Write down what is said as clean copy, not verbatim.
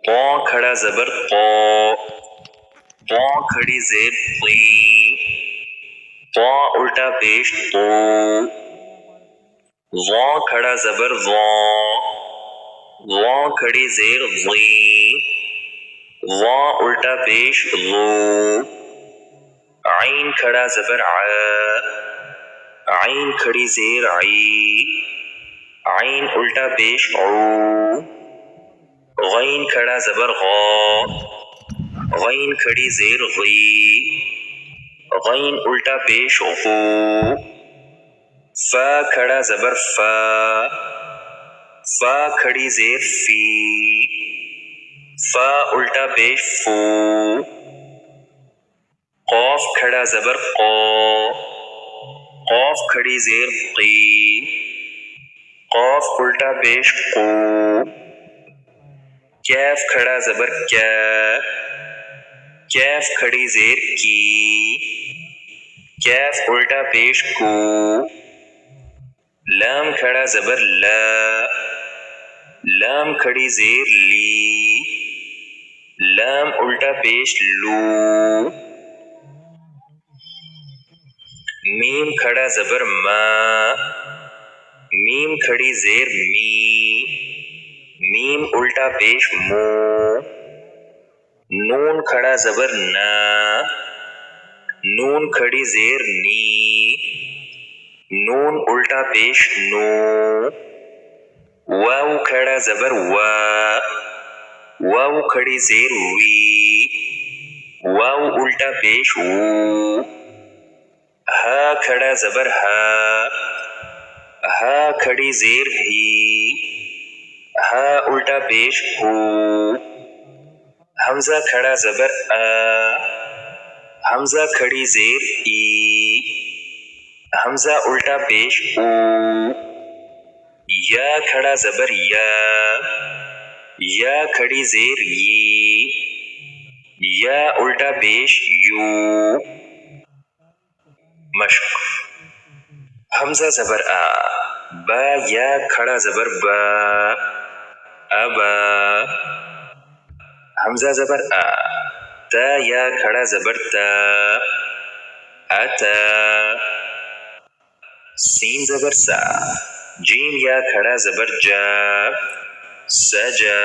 قا کھڑا زبر قا، قا کھڑی زیر قی، قا الٹا پیش قو، وا کھڑا زبر وا، وا کھڑی زیر ضی، وا الٹا پیش ضو، عین کھڑا زبر ع، عین کھڑی زیر عی، عین الٹا پیش عو، غین کھڑا زبر غا، غین کھڑی زیر غی، غین الٹا پیش غو، فا کھڑا زبر فا، فا کھڑی زیر فی، فا الٹا پیش فو، قاف کھڑا زبر قا، قاف کھڑی زیر قی، قاف الٹا پیش قو، کیف کھڑا زبر کیا، کیف کھڑی زیر کی، کیف الٹا پیش کو، لام کھڑا زبر لا، لام کھڑی زیر لی، لام الٹا پیش لو، میم کھڑا زبر ما، میم کھڑی زیر می، میم الٹا پیش مو، نون کھڑا زبر نا، نون کھڑی زیر نی، نون الٹا پیش نو، واو کھڑا زبر وا، واو کھڑی زیر وی، واو الٹا پیش وو، ہا کھڑا زبر ہا، ہا کھڑی زیر ہی، ہا الٹا پیش ہو، حمزہ کھڑا زبر آ، حمزہ کھڑی زیر ای، حمزہ الٹا پیش او، یا کھڑا زبر یا، یا کھڑی زیر یی، یا الٹا پیش یو، مشق حمزہ زبر آ، با یا کھڑا زبر با، ابا، حمزہ زبر آ، تا یا کھڑا زبر تا، اتا، سین زبر سا، جیم یا کھڑا زبر جا، سجا،